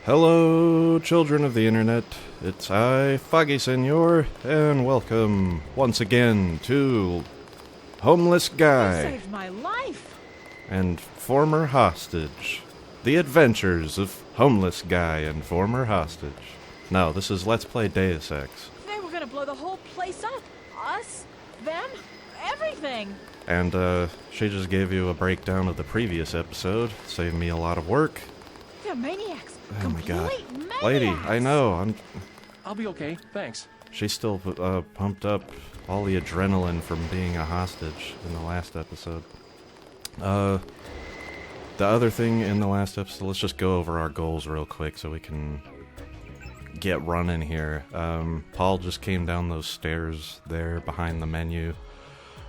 Hello, children of the internet. It's I, Foggy Senor, and welcome once again to Homeless Guy You saved my life. and Former Hostage. The Adventures of Homeless Guy and Former Hostage. No, this is Let's Play Deus Ex. They were gonna blow the whole place up. Us, them, everything. And, she just gave you a breakdown of the previous episode. Saved me a lot of work. They're maniacs. Oh my god. Maniacs. Lady, I know, I'll be okay, thanks. She's still pumped up all the adrenaline from being a hostage in the last episode. The other thing in the last episode, let's just go over our goals real quick so we can get running here. Paul just came down those stairs there behind the menu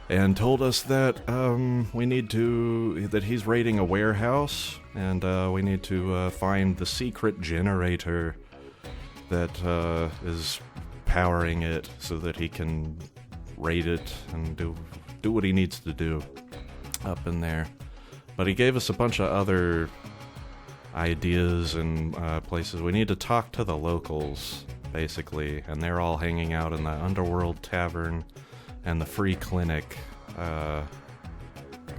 and told us that that he's raiding a warehouse, and we need to find the secret generator that is powering it so that he can raid it and do what he needs to do up in there. But he gave us a bunch of other ideas and places. We need to talk to the locals, basically, and they're all hanging out in the Underworld Tavern and the Free Clinic.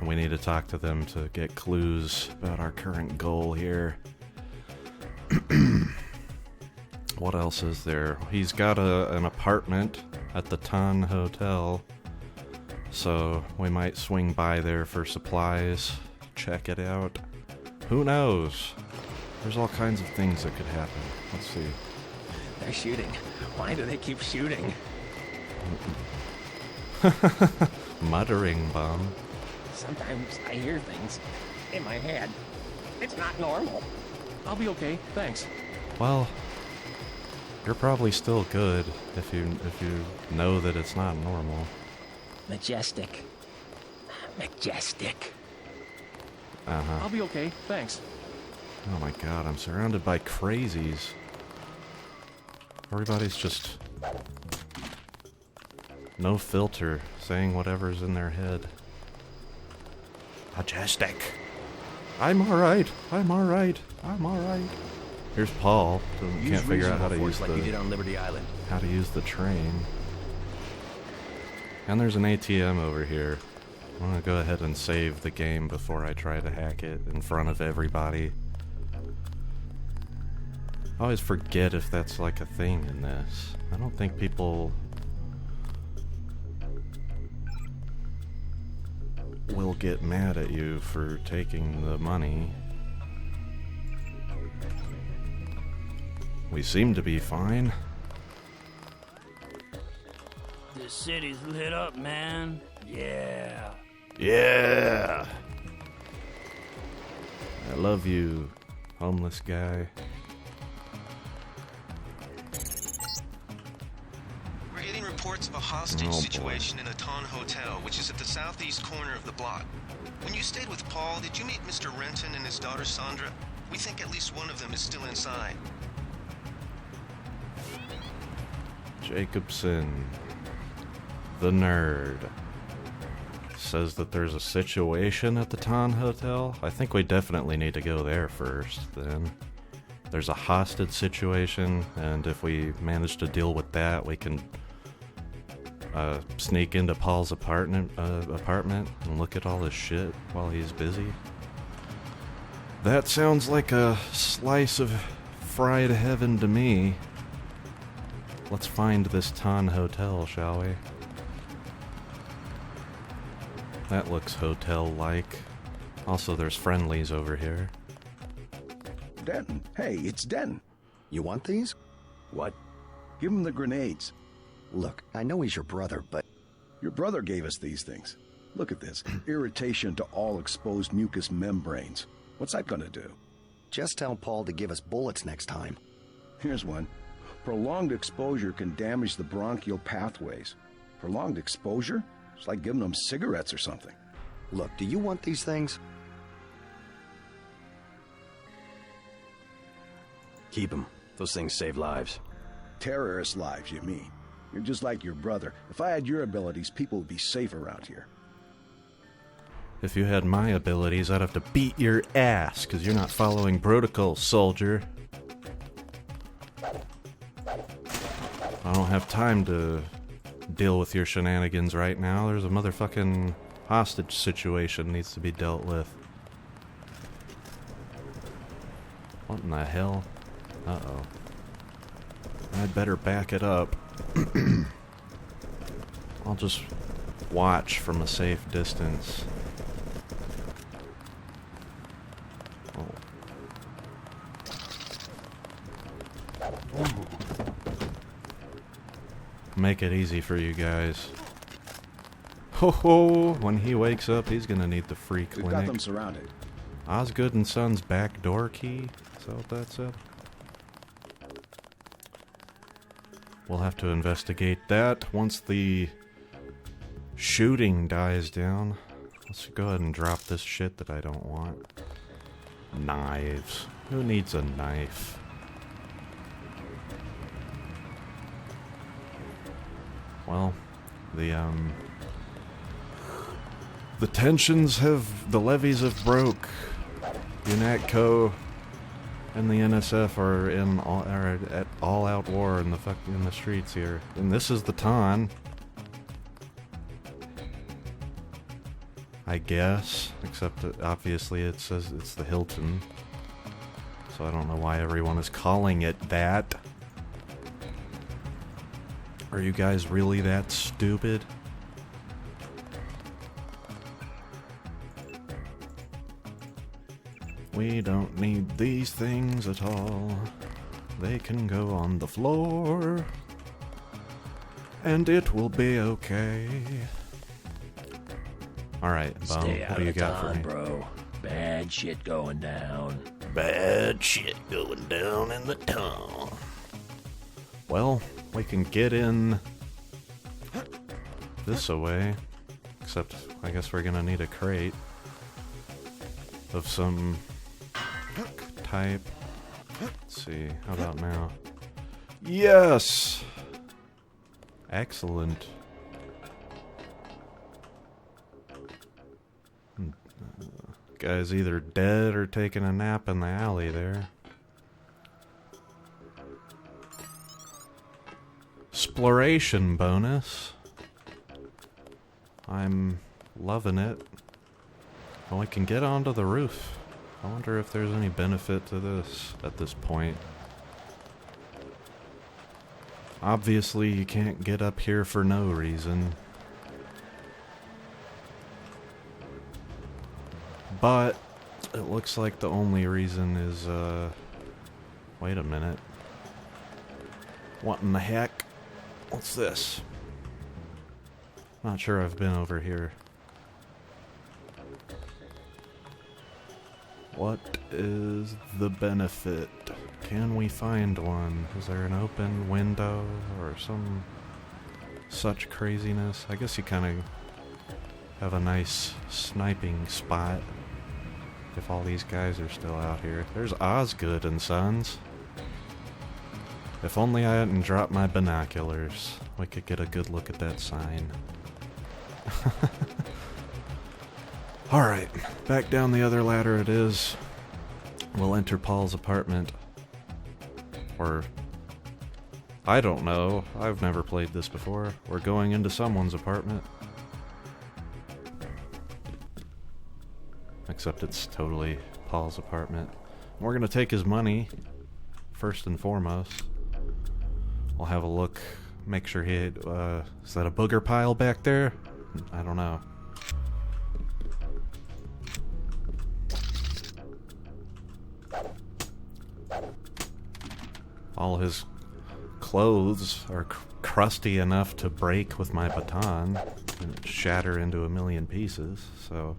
We need to talk to them to get clues about our current goal here. What else is there? He's got an apartment at the Ton Hotel, so we might swing by there for supplies, check it out. Who knows? There's all kinds of things that could happen. Let's see. They're shooting. Why do they keep shooting? Muttering bomb. Sometimes I hear things in my head. It's not normal. I'll be okay, thanks. Well, you're probably still good if you know that it's not normal. Majestic. Uh-huh. I'll be okay, thanks. Oh my god, I'm surrounded by crazies. Everybody's just no filter, saying whatever's in their head. Majestic. I'm alright. Here's Paul, who can't figure out how to use like you did on Liberty Island. the train. And there's an ATM over here. I'm gonna go ahead and save the game before I try to hack it in front of everybody. I always forget if that's like a thing in this. I don't think people will get mad at you for taking the money. We seem to be fine. This city's lit up, man. Yeah. Yeah! I love you, homeless guy. We're getting reports of a hostage situation in a Ton Hotel, which is at the southeast corner of the block. When you stayed with Paul, did you meet Mr. Renton and his daughter Sandra? We think at least one of them is still inside. Jacobson, the nerd, says that there's a situation at the Ton Hotel. I think we definitely need to go there first, then. There's a hostage situation, and if we manage to deal with that, we can sneak into Paul's apartment and look at all his shit while he's busy. That sounds like a slice of fried heaven to me. Let's find this Ton Hotel, shall we? That looks hotel-like. Also, there's friendlies over here. Denton, hey, it's Denton. You want these? What? Give him the grenades. Look, I know he's your brother, but... Your brother gave us these things. Look at this. Irritation to all exposed mucous membranes. What's that gonna do? Just tell Paul to give us bullets next time. Here's one. Prolonged exposure can damage the bronchial pathways. Prolonged exposure? It's like giving them cigarettes or something. Look, do you want these things? Keep them. Those things save lives. Terrorist lives, you mean? You're just like your brother. If I had your abilities, people would be safe around here. If you had my abilities, I'd have to beat your ass, because you're not following protocol, soldier. I don't have time to deal with your shenanigans right now. There's a motherfucking hostage situation needs to be dealt with. What in the hell? Uh-oh. I'd better back it up. I'll just watch from a safe distance. Oh. Make it easy for you guys. Ho ho! When he wakes up, he's gonna need the free clinic. We've got them surrounded. Osgood and Son's back door key? Is that what that said? We'll have to investigate that once the shooting dies down. Let's go ahead and drop this shit that I don't want. Knives. Who needs a knife? Well, the tensions have, the levees have broke. UNATCO and the NSF are at all-out war in the streets here, and this is the Ton, I guess. Except that obviously it says it's the Hilton, so I don't know why everyone is calling it that. Are you guys really that stupid? We don't need these things at all. They can go on the floor, and it will be okay. Alright, Bum, Stay what out do you of got for town, me? bro. Bad shit going down. Bad shit going down in the town. Well, we can get in this away. Except, I guess we're gonna need a crate of some type. Let's see, how about now? Yes! Excellent. Guy's either dead or taking a nap in the alley there. Exploration bonus. I'm loving it. Well, I can get onto the roof. I wonder if there's any benefit to this at this point. Obviously, you can't get up here for no reason. But it looks like the only reason is, wait a minute. What in the heck? What's this? Not sure I've been over here. What is the benefit? Can we find one? Is there an open window or some such craziness? I guess you kind of have a nice sniping spot if all these guys are still out here. There's Osgood and Sons. If only I hadn't dropped my binoculars, we could get a good look at that sign. Alright, back down the other ladder it is. We'll enter Paul's apartment. Or, I don't know. I've never played this before. We're going into someone's apartment. Except it's totally Paul's apartment. We're gonna take his money, first and foremost. We'll have a look, make sure he, is that a booger pile back there? I don't know. All his clothes are crusty enough to break with my baton and shatter into a million pieces, so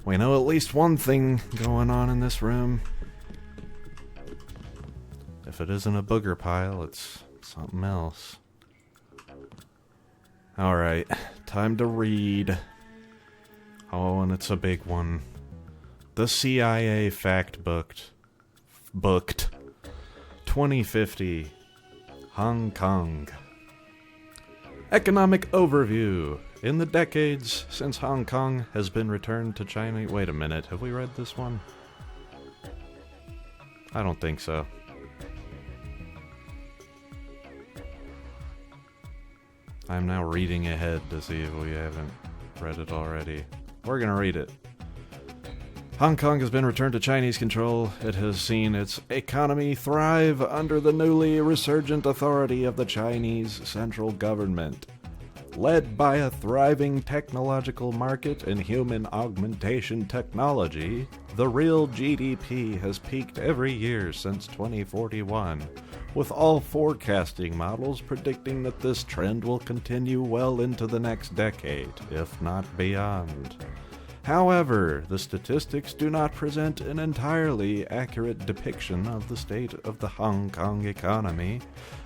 we know at least one thing going on in this room. If it isn't a booger pile, it's something else. Alright, time to read. Oh, and it's a big one. The CIA fact booked 2050 Hong Kong. Economic overview. In the decades since Hong Kong has been returned to China... Wait a minute, have we read this one? I don't think so. I'm now reading ahead to see if we haven't read it already. We're gonna read it. Hong Kong has been returned to Chinese control. It has seen its economy thrive under the newly resurgent authority of the Chinese central government. Led by a thriving technological market in human augmentation technology, the real GDP has peaked every year since 2041, with all forecasting models predicting that this trend will continue well into the next decade, if not beyond. However, the statistics do not present an entirely accurate depiction of the state of the Hong Kong economy,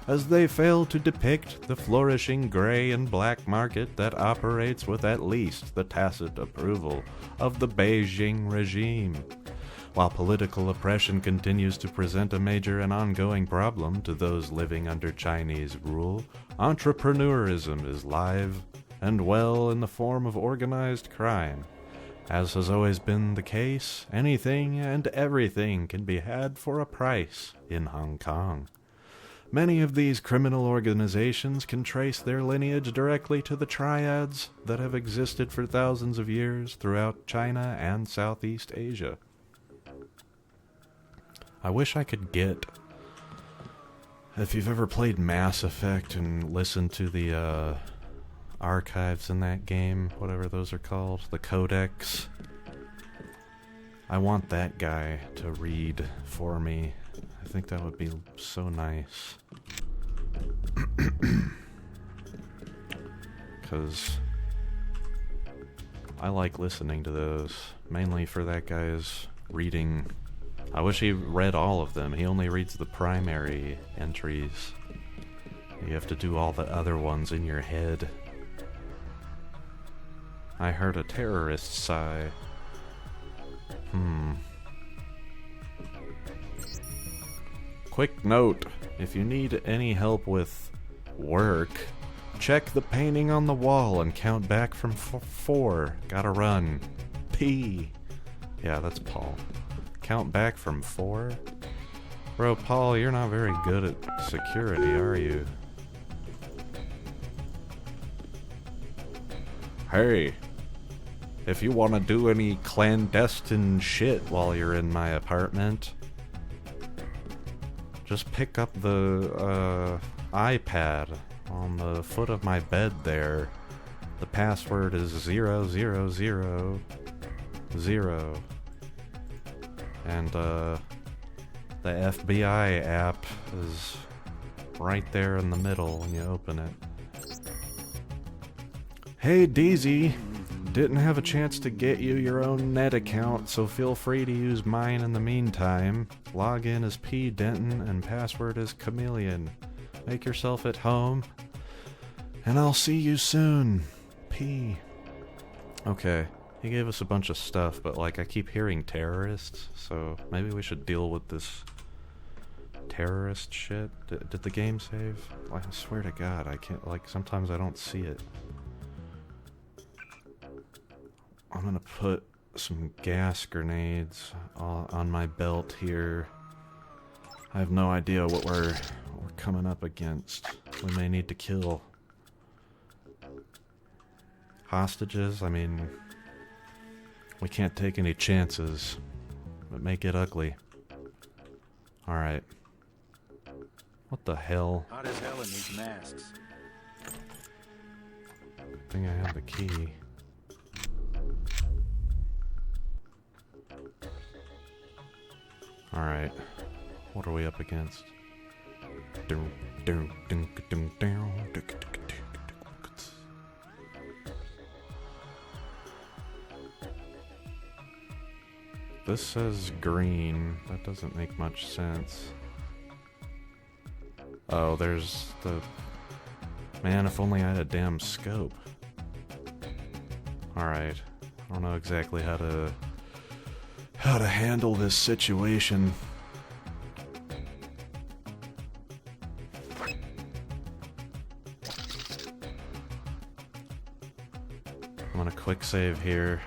as they fail to depict the flourishing gray and black market that operates with at least the tacit approval of the Beijing regime. While political oppression continues to present a major and ongoing problem to those living under Chinese rule, entrepreneurism is live and well in the form of organized crime. As has always been the case, anything and everything can be had for a price in Hong Kong. Many of these criminal organizations can trace their lineage directly to the triads that have existed for thousands of years throughout China and Southeast Asia. I wish I could get... If you've ever played Mass Effect and listened to the archives in that game, whatever those are called, the codex, I want that guy to read for me. I think that would be so nice. Because I like listening to those, mainly for that guy's reading. I wish he read all of them. He only reads the primary entries. You have to do all the other ones in your head. I heard a terrorist sigh. Quick note, if you need any help with work, check the painting on the wall and count back from 4. Gotta run. P. Yeah, that's Paul. Count back from 4? Bro, Paul, you're not very good at security, are you? Hey, if you want to do any clandestine shit while you're in my apartment, just pick up the iPad on the foot of my bed there. The password is 0000. And the FBI app is right there in the middle when you open it. Hey Deezy, didn't have a chance to get you your own net account, so feel free to use mine in the meantime. Login is P Denton and password is Chameleon. Make yourself at home, and I'll see you soon. P. Okay, he gave us a bunch of stuff, but like I keep hearing terrorists, so maybe we should deal with this terrorist shit. Did the game save? I swear to God, I can't, like, sometimes I don't see it. I'm gonna put some gas grenades on my belt here. I have no idea what we're coming up against. We may need to kill hostages. I mean, we can't take any chances. It may get ugly. Alright. What the hell? Hot as hell in these masks. Good thing I have the key. Alright, what are we up against? This says green. That doesn't make much sense. Oh, there's the... Man, if only I had a damn scope. Alright, I don't know exactly how to handle this situation. I'm gonna quick save here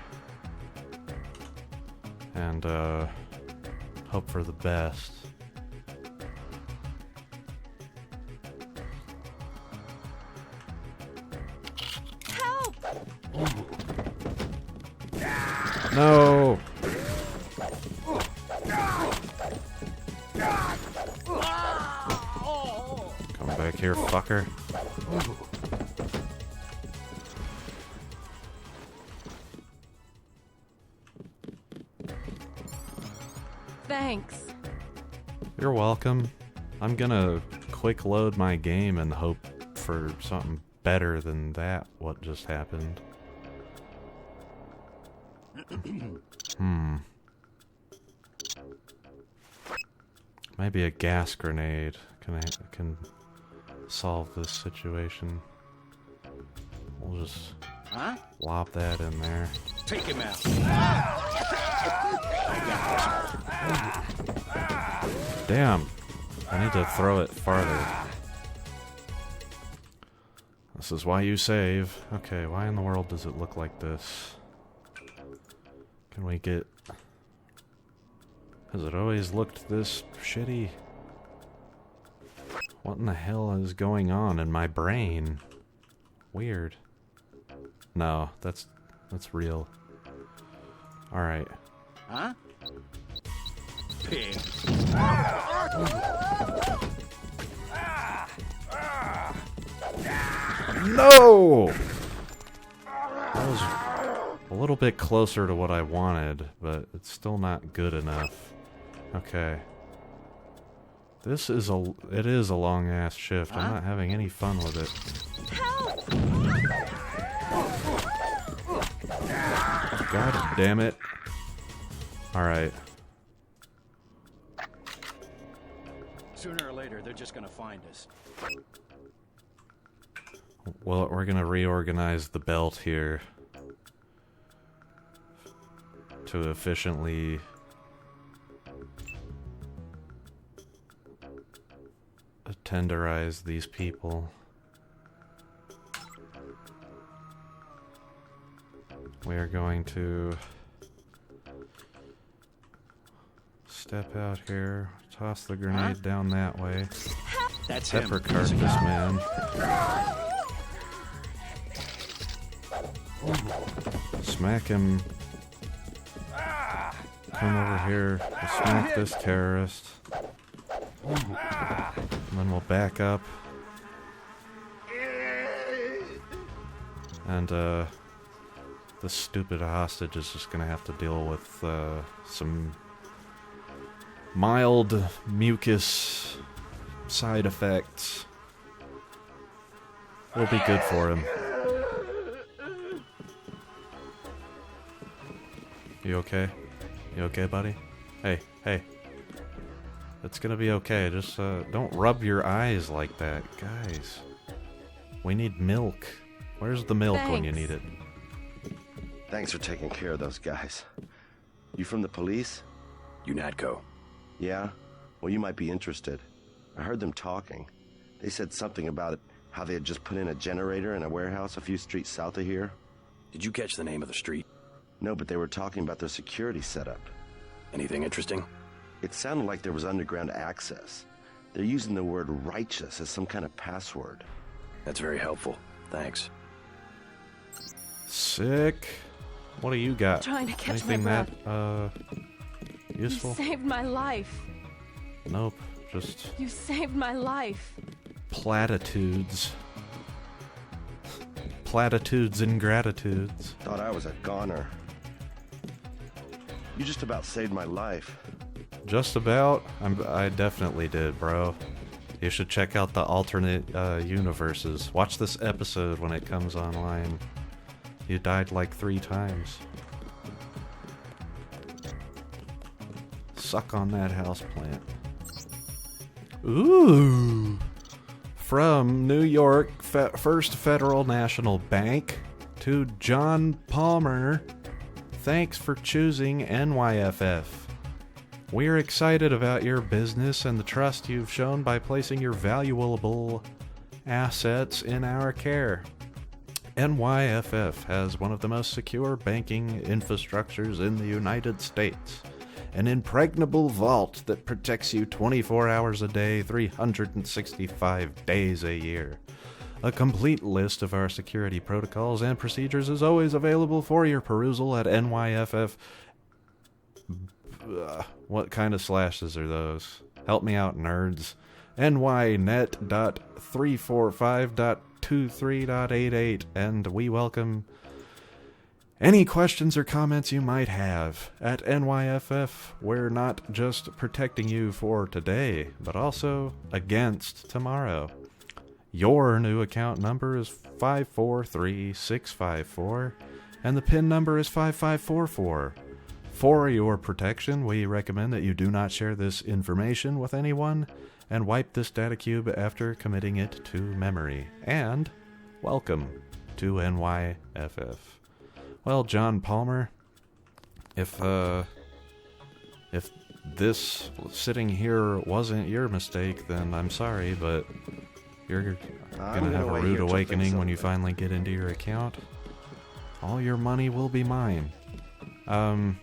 and hope for the best. No! Come back here, fucker. Thanks. You're welcome. I'm gonna quick load my game and hope for something better than that, what just happened. Maybe a gas grenade can solve this situation. We'll just lop that in there. Take him out. Damn. I need to throw it farther. This is why you save. Okay, why in the world does it look like this? Can we get... Has it always looked this shitty? What in the hell is going on in my brain? Weird. No, that's real. Alright. Huh? Pig. No! That was a little bit closer to what I wanted, but it's still not good enough. Okay. This is it is a long ass shift. I'm not having any fun with it. Help! God damn it. Alright. Sooner or later, they're just gonna find us. Well, we're gonna reorganize the belt here to efficiently tenderize these people. We are going to step out here, toss the grenade down that way. That's Pepper him. cart this man. Smack him. Come over here. We'll smack this terrorist. And then we'll back up. And, this stupid hostage is just gonna have to deal with, some mild mucus side effects. We'll be good for him. You okay? You okay, buddy? Hey, hey. It's gonna be okay. Just, don't rub your eyes like that. Guys. We need milk. Where's the milk when you need it? Thanks for taking care of those guys. You from the police? UNATCO. Yeah? Well, you might be interested. I heard them talking. They said something about how they had just put in a generator in a warehouse a few streets south of here. Did you catch the name of the street? No, but they were talking about their security setup. Anything interesting? It sounded like there was underground access. They're using the word righteous as some kind of password. That's very helpful. Thanks. Sick. What do you got? Trying to catch Anything my that, useful? You saved my life. Nope. Just You saved my life. platitudes. Platitudes and gratitudes. Thought I was a goner. You just about saved my life. Just about? I definitely did, bro. You should check out the alternate universes. Watch this episode when it comes online. You died like 3 times. Suck on that houseplant. Ooh! From New York First Federal National Bank to John Palmer, thanks for choosing NYFF. We're excited about your business and the trust you've shown by placing your valuable assets in our care. NYFF has one of the most secure banking infrastructures in the United States. An impregnable vault that protects you 24 hours a day, 365 days a year. A complete list of our security protocols and procedures is always available for your perusal at NYFF. What kind of slashes are those? Help me out, nerds. nynet.345.23.88, and we welcome any questions or comments you might have. At NYFF, we're not just protecting you for today, but also against tomorrow. Your new account number is 543654, and the PIN number is 5544. For your protection, we recommend that you do not share this information with anyone, and wipe this data cube after committing it to memory. And welcome to NYFF. Well, John Palmer, if this sitting here wasn't your mistake, then I'm sorry, but you're gonna have a rude awakening when you finally get into your account. All your money will be mine. I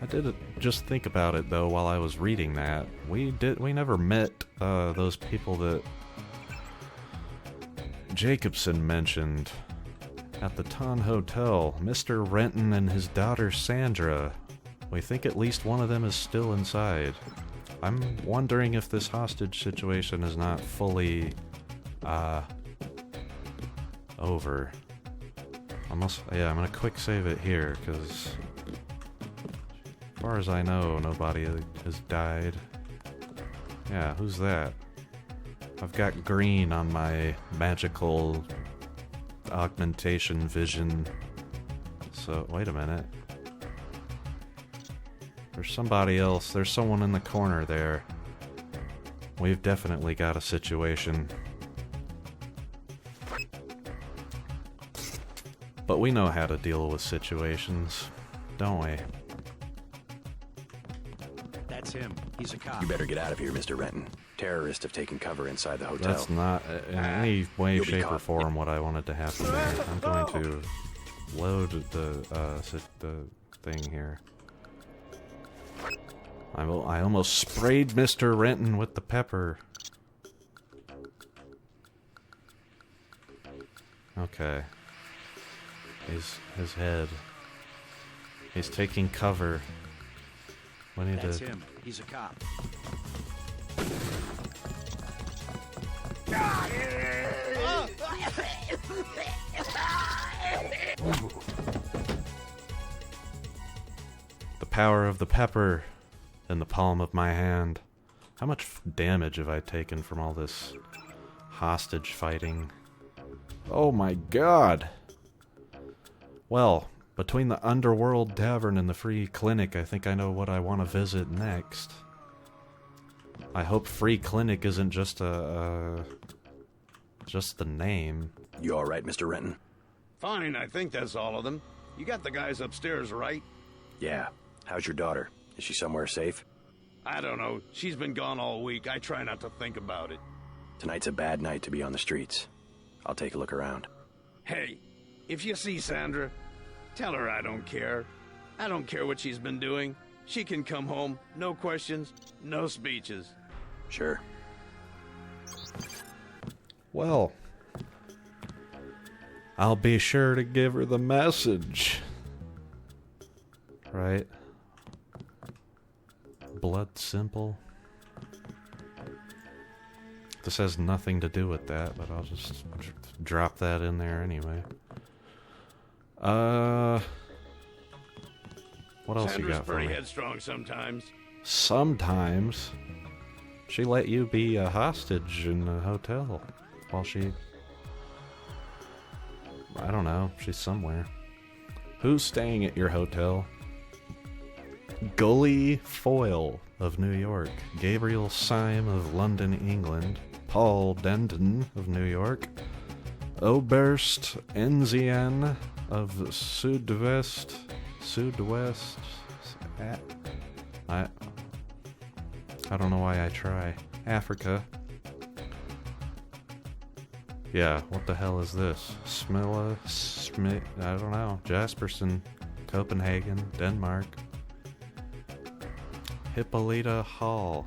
did just think about it though while I was reading that. We never met those people that Jacobson mentioned at the Ton Hotel, Mr. Renton and his daughter Sandra. We think at least one of them is still inside. I'm wondering if this hostage situation is not fully over. I'm gonna quick save it here, because as far as I know, nobody has died. Yeah, who's that? I've got green on my magical augmentation vision. So, wait a minute. There's somebody else. There's someone in the corner there. We've definitely got a situation. But we know how to deal with situations, don't we? That's him. He's a cop. You better get out of here, Mr. Renton. Terrorists have taken cover inside the hotel. That's not in any way, shape, or form what I wanted to happen there. I'm going to load the thing here. I almost sprayed Mr. Renton with the pepper. Okay. His head. He's taking cover. We need That's to... him. He's a cop. The power of the pepper in the palm of my hand. How much damage have I taken from all this hostage fighting? Oh my god! Well, between the Underworld Tavern and the Free Clinic, I think I know what I want to visit next. I hope Free Clinic isn't just just the name. You alright, Mr. Renton? Fine, I think that's all of them. You got the guys upstairs, right? Yeah. How's your daughter? Is she somewhere safe? I don't know. She's been gone all week. I try not to think about it. Tonight's a bad night to be on the streets. I'll take a look around. Hey, if you see Sandra, tell her I don't care. I don't care what she's been doing. She can come home. No questions, no speeches. Sure. Well, I'll be sure to give her the message. Right? Blood simple. This has nothing to do with that, but I'll just drop that in there anyway. What else you got for me? Sandra's pretty headstrong sometimes. Sometimes. She let you be a hostage in a hotel while she... I don't know. She's somewhere. Who's staying at your hotel? Gully Foyle of New York. Gabriel Syme of London, England. Paul Denton of New York. Oberst Enzian of Südwest. I don't know why I try. Africa. Yeah, what the hell is this? Smilla, Smith, I don't know. Jasperson, Copenhagen, Denmark. Hippolyta Hall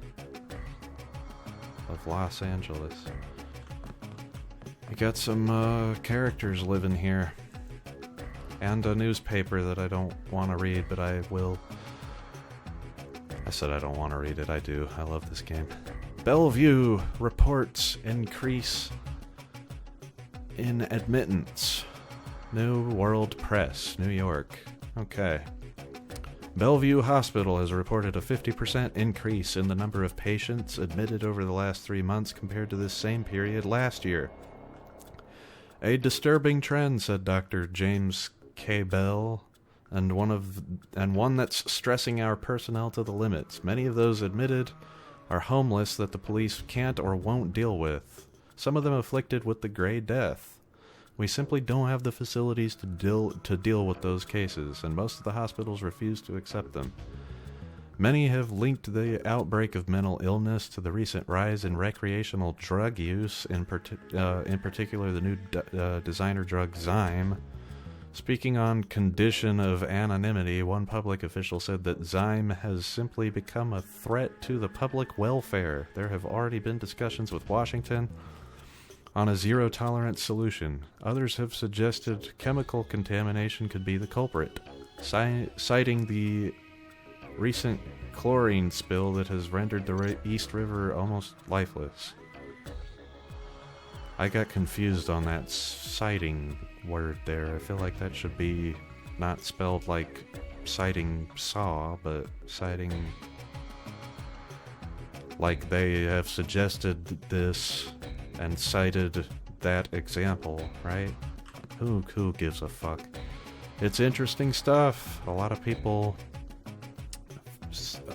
of Los Angeles. We got some characters living here. And a newspaper that I don't want to read, but I will. I said I don't want to read it. I do. I love this game. Bellevue reports increase in admittance. New World Press, New York. Okay. Bellevue Hospital has reported a 50% increase in the number of patients admitted over the last 3 months compared to this same period last year. A disturbing trend, said Dr. James K. Bell, and one that's stressing our personnel to the limits. Many of those admitted are homeless that the police can't or won't deal with, some of them afflicted with the Gray Death. We simply don't have the facilities to deal with those cases, and most of the hospitals refuse to accept them. Many have linked the outbreak of mental illness to the recent rise in recreational drug use, in particular the new designer drug Zyme. Speaking on condition of anonymity, one public official said that Zyme has simply become a threat to the public welfare. There have already been discussions with Washington on a zero-tolerance solution. Others have suggested chemical contamination could be the culprit, citing the recent chlorine spill that has rendered the East River almost lifeless. I got confused on that citing word there. I feel like that should be not spelled like citing saw, but citing like they have suggested this and cited that example, right? Who gives a fuck? It's interesting stuff. A lot of people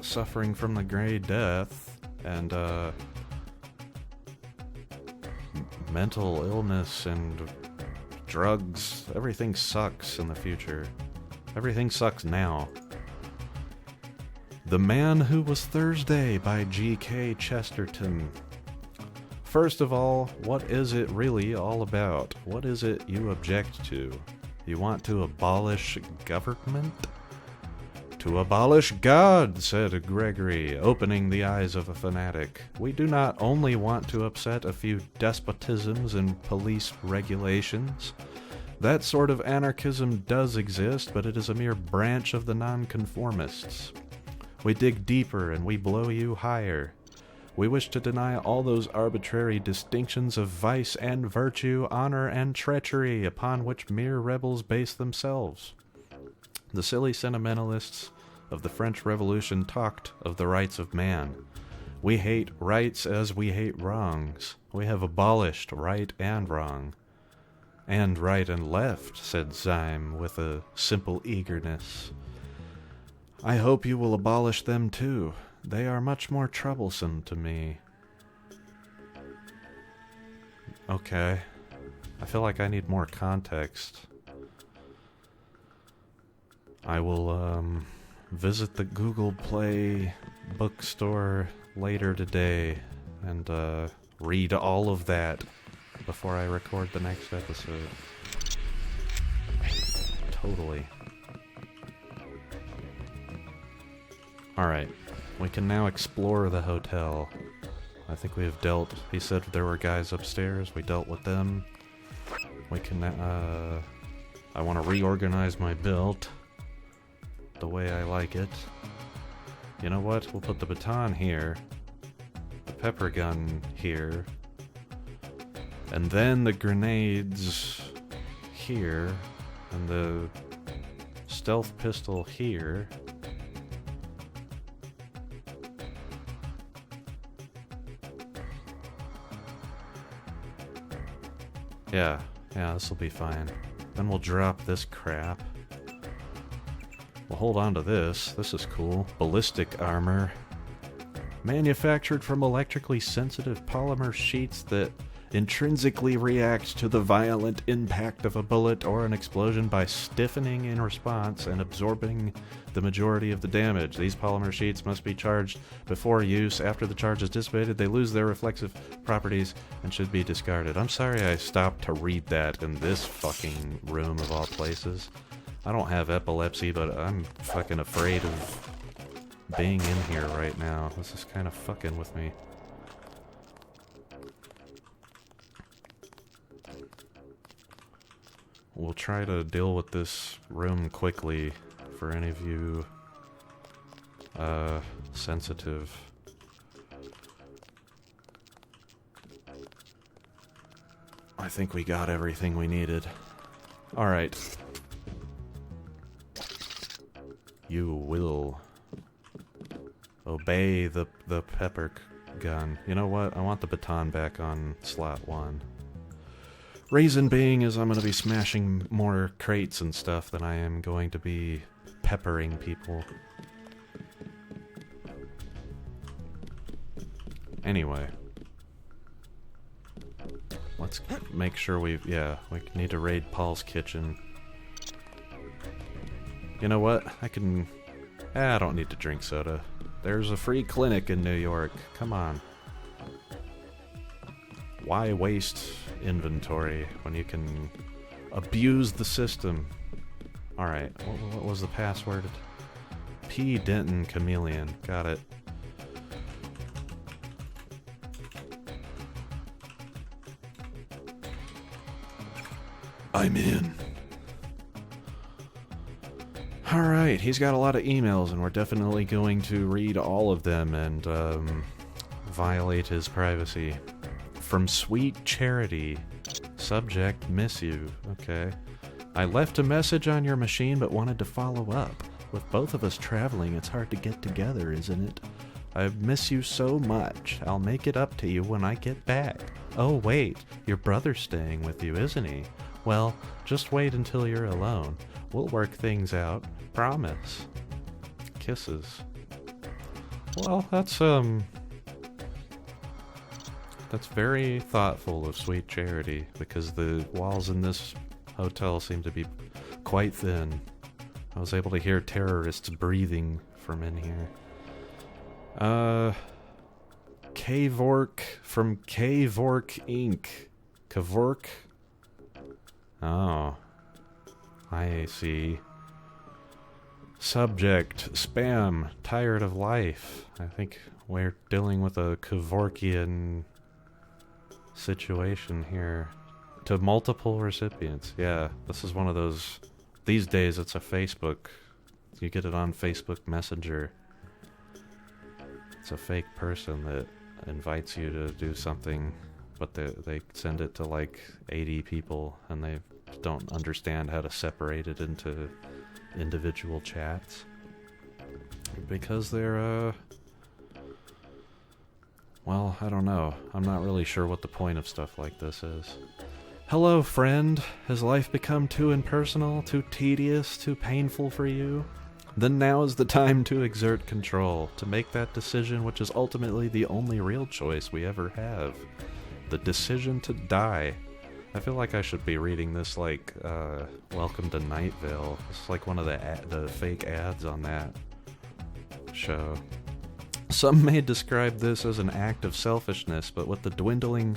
suffering from the Gray Death and mental illness and drugs. Everything sucks in the future. Everything sucks now. The Man Who Was Thursday by G.K. Chesterton. First of all, what is it really all about? What is it you object to? You want to abolish government? To abolish God, said Gregory, opening the eyes of a fanatic. We do not only want to upset a few despotisms and police regulations. That sort of anarchism does exist, but it is a mere branch of the nonconformists. We dig deeper and we blow you higher. We wish to deny all those arbitrary distinctions of vice and virtue, honor and treachery, upon which mere rebels base themselves. The silly sentimentalists of the French Revolution talked of the rights of man. We hate rights as we hate wrongs. We have abolished right and wrong. And right and left, said Zyme with a simple eagerness. I hope you will abolish them too. They are much more troublesome to me. Okay. I feel like I need more context. I will visit the Google Play bookstore later today and read all of that before I record the next episode. Totally. Alright, we can now explore the hotel. I think we have dealt... He said there were guys upstairs, we dealt with them. We can, I want to reorganize my build the way I like it. You know what? We'll put the baton here, the pepper gun here, and then the grenades here, and the stealth pistol here. Yeah, this will be fine. Then we'll drop this crap. We'll hold on to this. This is cool. Ballistic armor. Manufactured from electrically sensitive polymer sheets that intrinsically react to the violent impact of a bullet or an explosion by stiffening in response and absorbing the majority of the damage. These polymer sheets must be charged before use. After the charge is dissipated, they lose their reflexive properties and should be discarded. I'm sorry I stopped to read that in this fucking room of all places. I don't have epilepsy, but I'm fucking afraid of being in here right now. This is kind of fucking with me. try to deal with this room quickly for any of you sensitive. I think we got everything we needed. Alright. You will obey the pepper gun. You know what? I want the baton back on slot 1. Reason being is I'm going to be smashing more crates and stuff than I am going to be peppering people. Anyway. Let's make sure we need to raid Paul's kitchen. You know what? I don't need to drink soda. There's a free clinic in New York. Come on. Why waste inventory when you can abuse the system? Alright, what was the password? P. Denton Chameleon. Got it. I'm in. Alright, he's got a lot of emails, and we're definitely going to read all of them and violate his privacy. From Sweet Charity. Subject, miss you. Okay. I left a message on your machine but wanted to follow up. With both of us traveling, it's hard to get together, isn't it? I miss you so much. I'll make it up to you when I get back. Oh, wait. Your brother's staying with you, isn't he? Well, just wait until you're alone. We'll work things out. Promise. Kisses. Well, that's very thoughtful of Sweet Charity, because the walls in this hotel seem to be quite thin. I was able to hear terrorists breathing from in here. Kavork from Kavork Inc. Kavork? Oh. I see. Subject, spam, tired of life. I think we're dealing with a Kavorkian situation here. To multiple recipients. Yeah, this is one of those... These days it's a Facebook. You get it on Facebook Messenger. It's a fake person that invites you to do something, but they send it to like 80 people, and they don't understand how to separate it into individual chats. Because they're, well, I don't know. I'm not really sure what the point of stuff like this is. Hello, friend. Has life become too impersonal, too tedious, too painful for you? Then now is the time to exert control, to make that decision which is ultimately the only real choice we ever have. The decision to die. I feel like I should be reading this like, Welcome to Night Vale. It's like one of the fake ads on that show. Some may describe this as an act of selfishness, but with the dwindling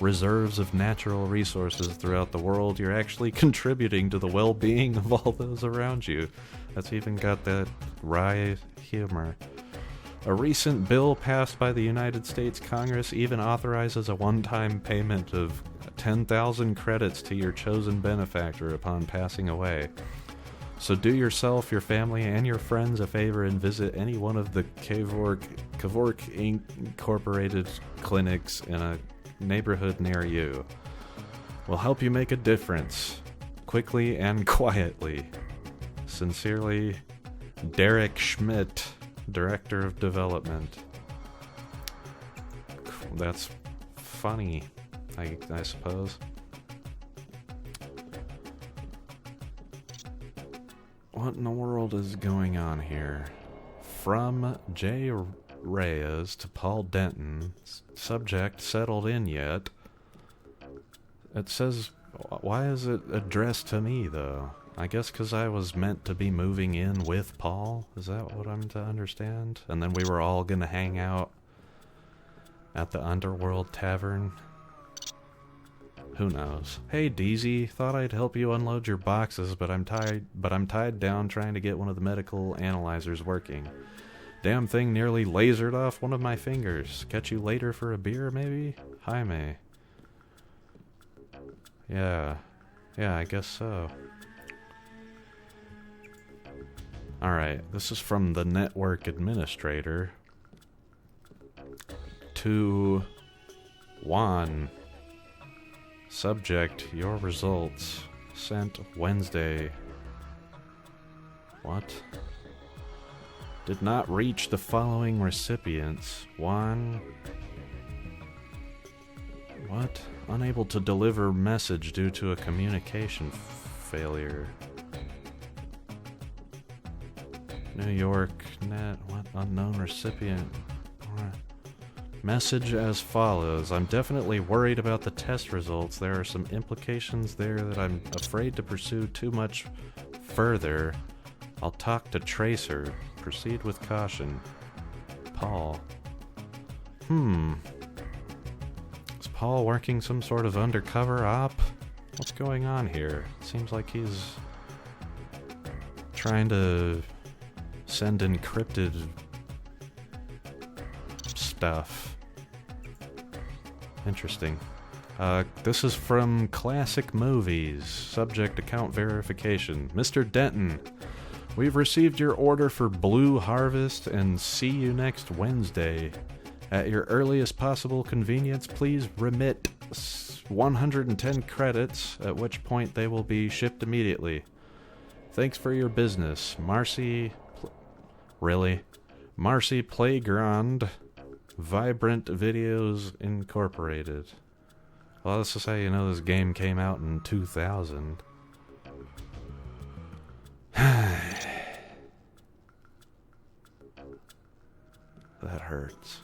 reserves of natural resources throughout the world, you're actually contributing to the well-being of all those around you. That's even got that wry humor. A recent bill passed by the United States Congress even authorizes a one-time payment of 10,000 credits to your chosen benefactor upon passing away. So do yourself, your family, and your friends a favor and visit any one of the Kavork Incorporated clinics in a neighborhood near you. We'll help you make a difference, quickly and quietly. Sincerely, Derek Schmidt, Director of Development. That's funny, I suppose. What in the world is going on here? From J. Reyes to Paul Denton. Subject settled in yet. It says, why is it addressed to me though? I guess because I was meant to be moving in with Paul? Is that what I'm to understand? And then we were all gonna hang out at the Underworld Tavern? Who knows? Hey Deezy, thought I'd help you unload your boxes, but I'm tied down trying to get one of the medical analyzers working. Damn thing nearly lasered off one of my fingers. Catch you later for a beer, maybe? Jaime. Yeah. Yeah, I guess so. Alright, this is from the network administrator to Juan. Subject, your results. Sent Wednesday. What? Did not reach the following recipients. Juan. What? Unable to deliver message due to a communication failure. New York net. What? Unknown recipient. Message as follows. I'm definitely worried about the test results. There are some implications there that I'm afraid to pursue too much further. I'll talk to Tracer. Proceed with caution. Paul. Is Paul working some sort of undercover op? What's going on here? Seems like he's trying to send encrypted stuff. Interesting. This is from Classic Movies. Subject account verification. Mr. Denton, we've received your order for Blue Harvest and see you next Wednesday. At your earliest possible convenience, please remit 110 credits, at which point they will be shipped immediately. Thanks for your business. Marcy Playground Vibrant Videos Incorporated. Well, this is how you know this game came out in 2000. That hurts.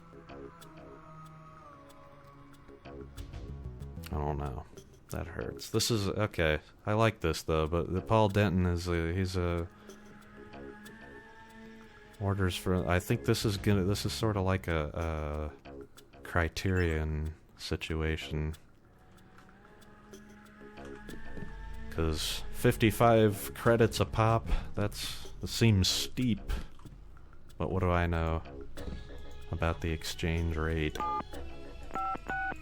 I don't know. That hurts. This is okay. I like this though, but Paul Denton is he's a orders for. I think this is sort of like a Criterion situation, because 55 credits a pop. That seems steep, but what do I know about the exchange rate?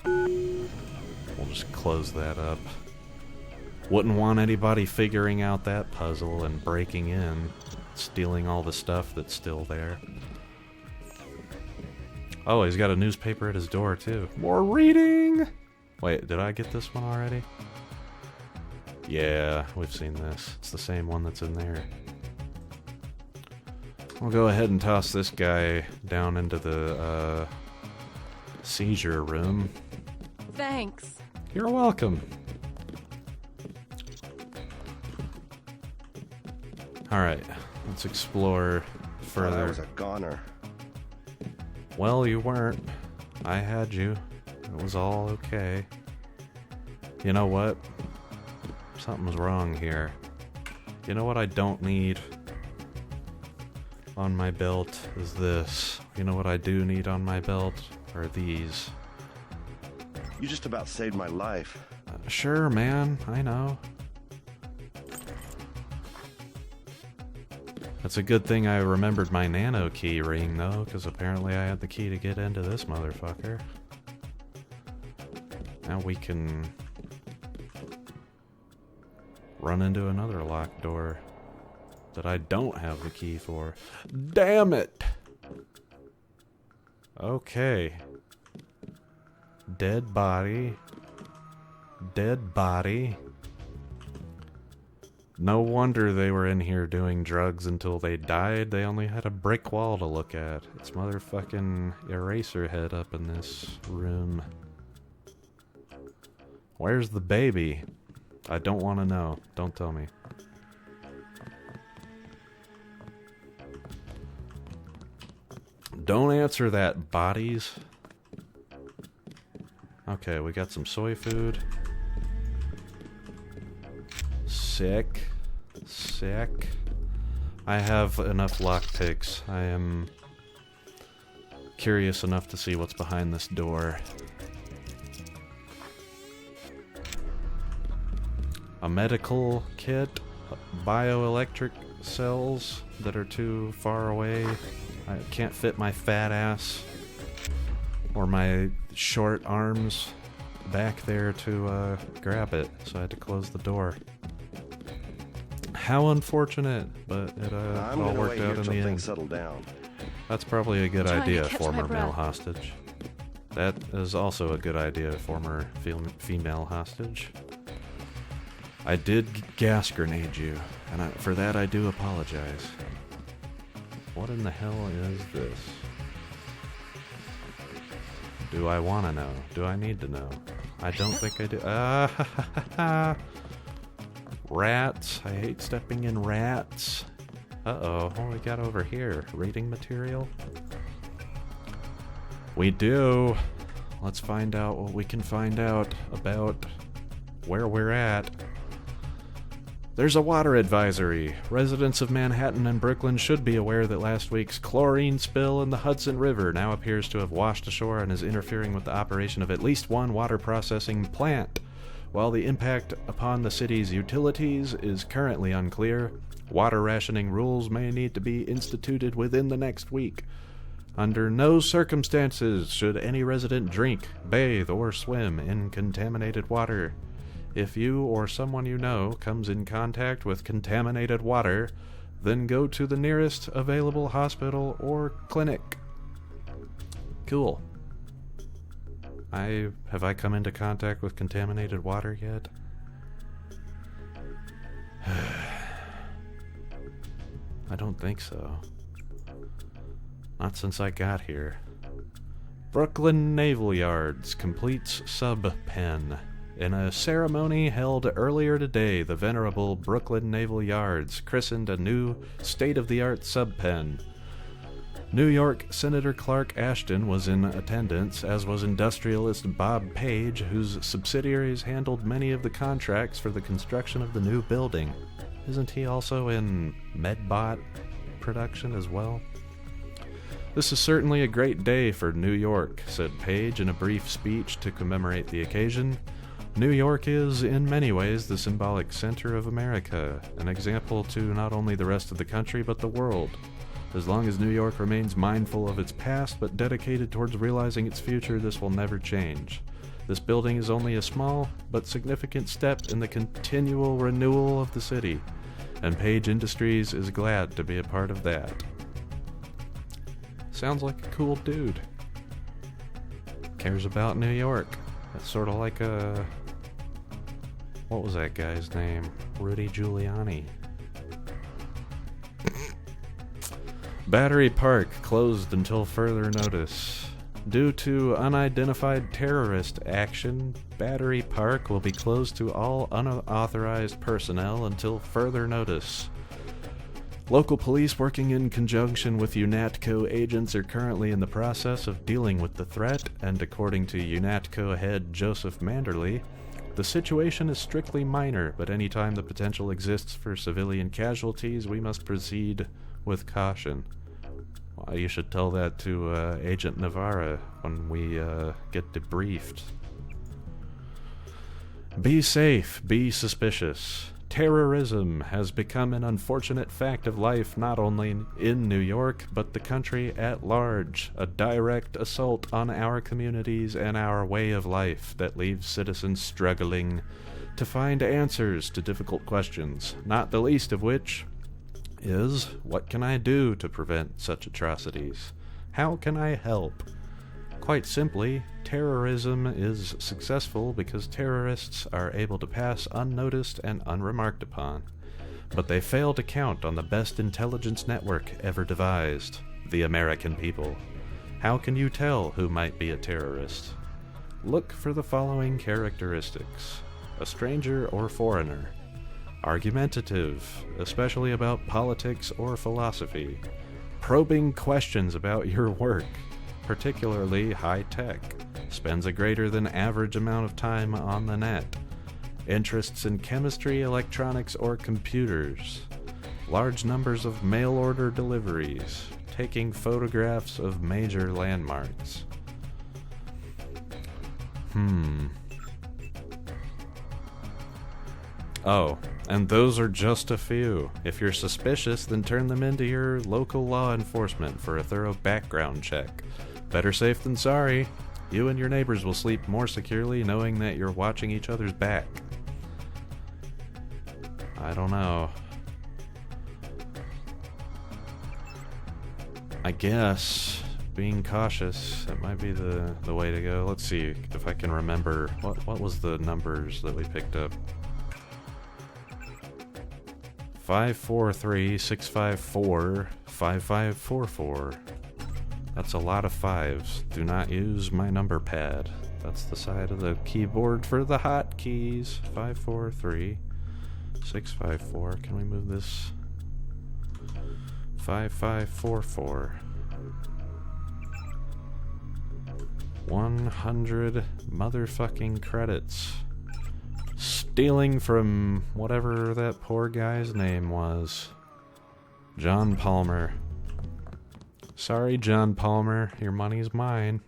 We'll just close that up. Wouldn't want anybody figuring out that puzzle and breaking in, stealing all the stuff that's still there. Oh, he's got a newspaper at his door too. More reading! Wait, did I get this one already? Yeah, we've seen this. It's the same one that's in there. We'll go ahead and toss this guy down into the seizure room. Thanks. You're welcome. Alright, let's explore further. Oh, that was a goner. Well, you weren't. I had you. It was all okay. You know what? Something's wrong here. You know what I don't need on my belt is this. You know what I do need on my belt are these. You just about saved my life. Sure, man. I know. It's a good thing I remembered my nano key ring, though, because apparently I had the key to get into this motherfucker. Now we can run into another locked door that I don't have the key for. Damn it! Okay. Dead body. Dead body. No wonder they were in here doing drugs until they died. They only had a brick wall to look at. It's motherfucking Eraserhead up in this room. Where's the baby? I don't want to know. Don't tell me. Don't answer that, bodies. Okay, we got some soy food. Sick. Sick. I have enough lockpicks. I am curious enough to see what's behind this door. A medical kit, bioelectric cells that are too far away. I can't fit my fat ass or my short arms back there to grab it, so I had to close the door. How unfortunate, but it all worked out in the end. Settle down. That's probably a good idea, catch my former breath. male hostage. That is also a good idea, former female hostage. I did gas grenade you, and for that I do apologize. What in the hell is this? Do I want to know? Do I need to know? I don't think I do. Rats. I hate stepping in rats. Uh-oh. What we got over here? Reading material? We do. Let's find out what we can find out about where we're at. There's a water advisory. Residents of Manhattan and Brooklyn should be aware that last week's chlorine spill in the Hudson River now appears to have washed ashore and is interfering with the operation of at least one water processing plant. While the impact upon the city's utilities is currently unclear, water rationing rules may need to be instituted within the next week. Under no circumstances should any resident drink, bathe, or swim in contaminated water. If you or someone you know comes in contact with contaminated water, then go to the nearest available hospital or clinic. Cool. Have I come into contact with contaminated water yet? I don't think so. Not since I got here. Brooklyn Naval Yards completes sub-pen. In a ceremony held earlier today, the venerable Brooklyn Naval Yards christened a new state-of-the-art sub-pen. New York Senator Clark Ashton was in attendance, as was industrialist Bob Page, whose subsidiaries handled many of the contracts for the construction of the new building. Isn't he also in Medbot production as well? This is certainly a great day for New York, said Page in a brief speech to commemorate the occasion. New York is, in many ways, the symbolic center of America, an example to not only the rest of the country but the world. As long as New York remains mindful of its past but dedicated towards realizing its future, this will never change. This building is only a small but significant step in the continual renewal of the city, and Page Industries is glad to be a part of that. Sounds like a cool dude. Cares about New York. That's sort of like a... What was that guy's name? Rudy Giuliani. Battery Park closed until further notice. Due to unidentified terrorist action, Battery Park will be closed to all unauthorized personnel until further notice. Local police working in conjunction with UNATCO agents are currently in the process of dealing with the threat, and according to UNATCO head Joseph Manderley, the situation is strictly minor, but any time the potential exists for civilian casualties, we must proceed with caution. Well, you should tell that to Agent Navarra when we get debriefed. Be safe, be suspicious. Terrorism has become an unfortunate fact of life not only in New York, but the country at large, a direct assault on our communities and our way of life that leaves citizens struggling to find answers to difficult questions, not the least of which is, what can I do to prevent such atrocities? How can I help? Quite simply, terrorism is successful because terrorists are able to pass unnoticed and unremarked upon. But they fail to count on the best intelligence network ever devised, the American people. How can you tell who might be a terrorist? Look for the following characteristics: a stranger or foreigner, argumentative, especially about politics or philosophy, probing questions about your work, particularly high-tech, spends a greater than average amount of time on the net, interests in chemistry, electronics, or computers, large numbers of mail-order deliveries, taking photographs of major landmarks. Oh, and those are just a few. If you're suspicious, then turn them into your local law enforcement for a thorough background check. Better safe than sorry. You and your neighbors will sleep more securely knowing that you're watching each other's back. I don't know. I guess being cautious, that might be the way to go. Let's see if I can remember. What was the numbers that we picked up? 543-654-5544. That's a lot of fives. Do not use my number pad. That's the side of the keyboard for the hotkeys. 543-654. Can we move this? 5544. 100 motherfucking credits. Stealing from whatever that poor guy's name was. John Palmer. Sorry, John Palmer. Your money's mine.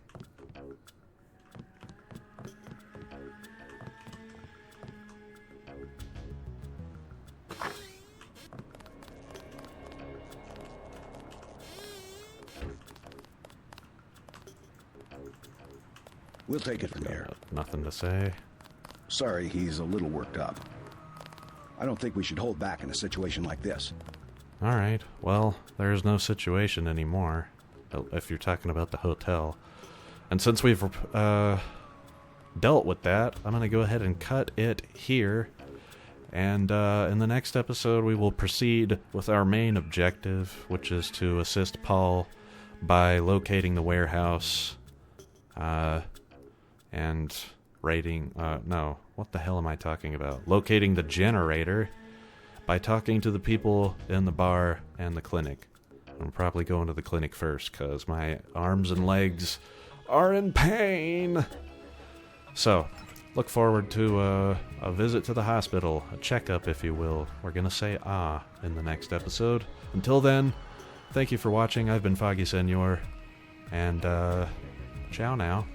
We'll take it from here. Nothing to say. Sorry, he's a little worked up. I don't think we should hold back in a situation like this. Alright, well, there's no situation anymore, if you're talking about the hotel. And since we've dealt with that, I'm going to go ahead and cut it here. And in the next episode, we will proceed with our main objective, which is to assist Paul by locating the warehouse and raiding... no, what the hell am I talking about? Locating the generator by talking to the people in the bar and the clinic. I'm probably going to the clinic first, because my arms and legs are in pain. So, look forward to a visit to the hospital, a checkup, if you will. We're going to say in the next episode. Until then, thank you for watching. I've been Foggy Senor, and ciao now.